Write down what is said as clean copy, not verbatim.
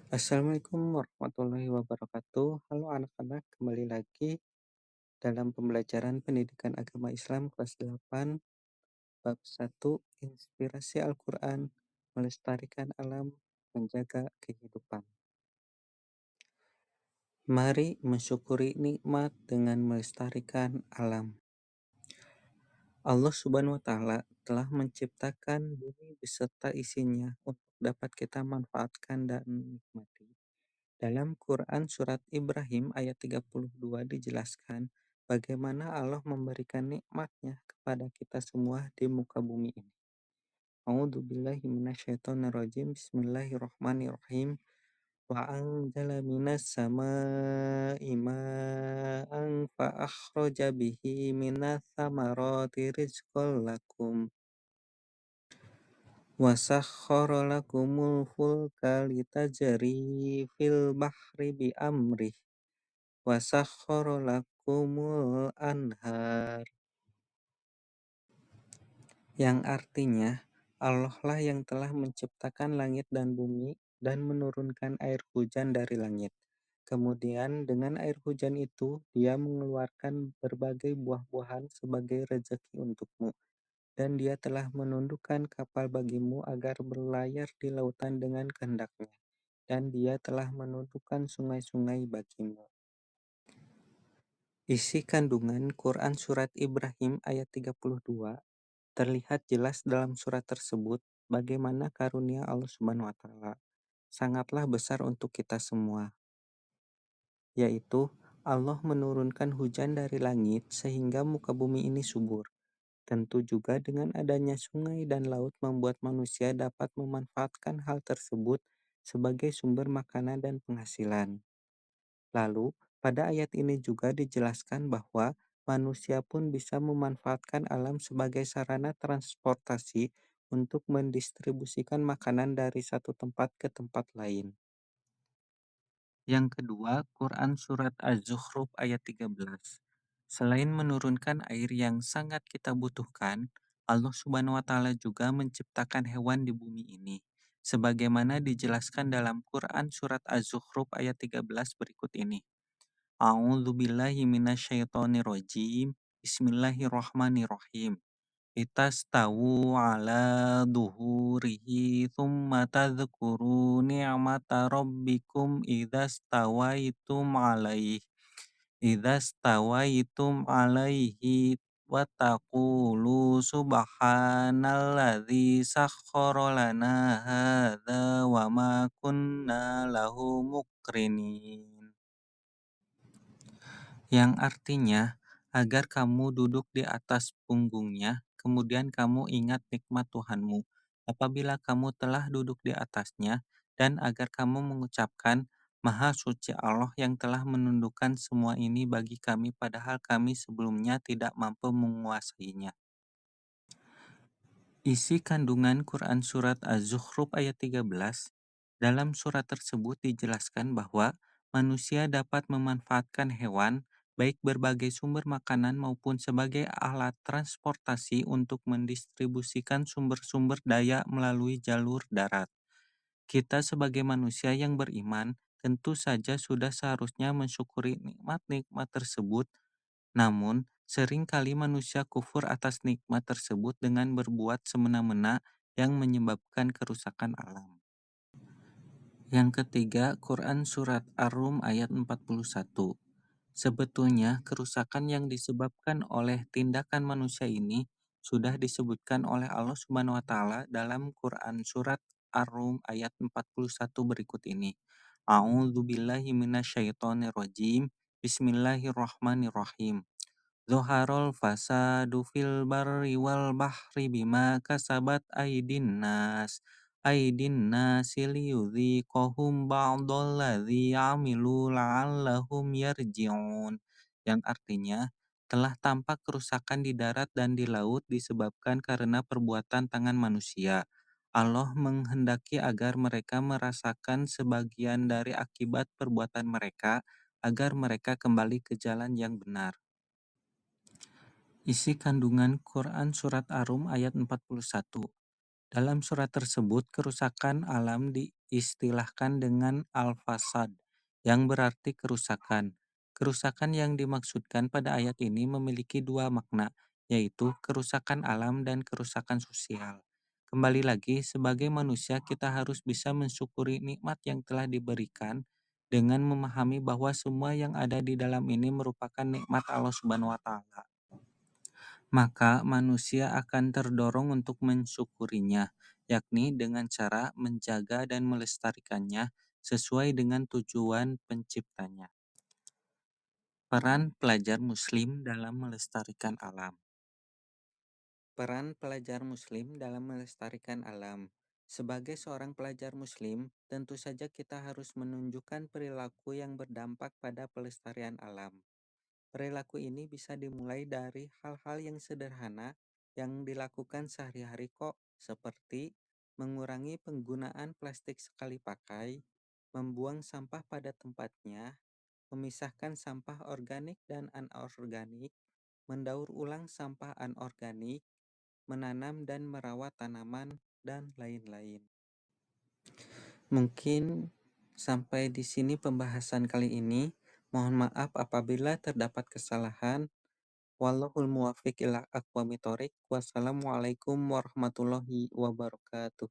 Assalamualaikum warahmatullahi wabarakatuh. Halo anak-anak, kembali lagi dalam pembelajaran pendidikan agama Islam kelas 8, bab 1, Inspirasi Al-Quran, Melestarikan Alam, Menjaga Kehidupan. Mari mensyukuri nikmat dengan melestarikan alam. Allah Subhanahu wa Ta'ala telah menciptakan bumi beserta isinya untuk dapat kita manfaatkan dan nikmati. Dalam Quran Surat Ibrahim ayat 32 dijelaskan bagaimana Allah memberikan nikmatnya kepada kita semua di muka bumi ini. A'udzu billahi minasyaitonirrajim. Bismillahirrahmanirrahim. Wa anzala minas samaa'i ma'an fa akhraja bihi minas samarati rizqan lakum. Wasakhkhara lakumul fulka litajri fil bahri bi amrih. Wasakhkhara lakumul anhar, yang artinya Allah lah yang telah menciptakan langit dan bumi dan menurunkan air hujan dari langit. Kemudian dengan air hujan itu dia mengeluarkan berbagai buah-buahan sebagai rezeki untukmu. Dan dia telah menundukkan kapal bagimu agar berlayar di lautan dengan kehendaknya. Dan dia telah menundukkan sungai-sungai bagimu. Isi kandungan Quran Surat Ibrahim ayat 32 terlihat jelas dalam surat tersebut bagaimana karunia Allah Subhanahu wa Ta'ala sangatlah besar untuk kita semua, yaitu Allah menurunkan hujan dari langit sehingga muka bumi ini subur. Tentu juga dengan adanya sungai dan laut membuat manusia dapat memanfaatkan hal tersebut sebagai sumber makanan dan penghasilan. Lalu, pada ayat ini juga dijelaskan bahwa manusia pun bisa memanfaatkan alam sebagai sarana transportasi untuk mendistribusikan makanan dari satu tempat ke tempat lain. Yang kedua, Quran Surat Az-Zukhruf ayat 13. Selain menurunkan air yang sangat kita butuhkan, Allah Subhanahu wa Ta'ala juga menciptakan hewan di bumi ini. Sebagaimana dijelaskan dalam Quran Surat Az-Zukhruf ayat 13 berikut ini. A'udzu billahi minasyaitonirrajim. Bismillahirrahmanirrahim. Litastawu ala duhurihi thumma tadhkuru ni'mata rabbikum idza stawaitum alaihi wa taqulu subhanalladzi sakhkhara lana hadza wa ma kunna lahu muqrinin, yang artinya agar kamu duduk di atas punggungnya, kemudian kamu ingat nikmat Tuhanmu apabila kamu telah duduk di atasnya, dan agar kamu mengucapkan, Maha suci Allah yang telah menundukkan semua ini bagi kami padahal kami sebelumnya tidak mampu menguasainya. Isi kandungan Quran Surat Az-Zukhruf ayat 13. Dalam surat tersebut dijelaskan bahwa manusia dapat memanfaatkan hewan, baik berbagai sumber makanan maupun sebagai alat transportasi untuk mendistribusikan sumber-sumber daya melalui jalur darat. Kita sebagai manusia yang beriman tentu saja sudah seharusnya mensyukuri nikmat-nikmat tersebut, namun, seringkali manusia kufur atas nikmat tersebut dengan berbuat semena-mena yang menyebabkan kerusakan alam. Yang ketiga, Quran Surat Ar-Rum ayat 41. Sebetulnya, kerusakan yang disebabkan oleh tindakan manusia ini sudah disebutkan oleh Allah Subhanahu wa Ta'ala dalam Quran Surat Ar-Rum ayat 41 berikut ini. A'udzu billahi minasyaitonirrajim. Bismillahirrahmanirrahim. Zoharol fasadu fil barri wal bahri bima kasabat aidin nasi liyudhiqahum ba'dalladzi amilu la'allahum yarji'un, yang artinya telah tampak kerusakan di darat dan di laut disebabkan karena perbuatan tangan manusia. Allah menghendaki agar mereka merasakan sebagian dari akibat perbuatan mereka agar mereka kembali ke jalan yang benar. Isi kandungan Quran Surat Ar-Rum ayat 41. Dalam surat tersebut, kerusakan alam diistilahkan dengan al-fasad, yang berarti kerusakan. Kerusakan yang dimaksudkan pada ayat ini memiliki dua makna, yaitu kerusakan alam dan kerusakan sosial. Kembali lagi, sebagai manusia kita harus bisa mensyukuri nikmat yang telah diberikan dengan memahami bahwa semua yang ada di dalam ini merupakan nikmat Allah Subhanahu wa taala. Maka manusia akan terdorong untuk mensyukurinya, yakni dengan cara menjaga dan melestarikannya sesuai dengan tujuan penciptanya. Peran pelajar Muslim dalam melestarikan alam. Peran pelajar Muslim dalam melestarikan alam. Sebagai seorang pelajar Muslim, tentu saja kita harus menunjukkan perilaku yang berdampak pada pelestarian alam. Perilaku ini bisa dimulai dari hal-hal yang sederhana yang dilakukan sehari-hari kok, seperti mengurangi penggunaan plastik sekali pakai, membuang sampah pada tempatnya, memisahkan sampah organik dan anorganik, mendaur ulang sampah anorganik, menanam dan merawat tanaman, dan lain-lain. Mungkin sampai di sini pembahasan kali ini. Mohon maaf apabila terdapat kesalahan. Wallahul muwaffiq ila aqwamit thoriq. Wassalamualaikum warahmatullahi wabarakatuh.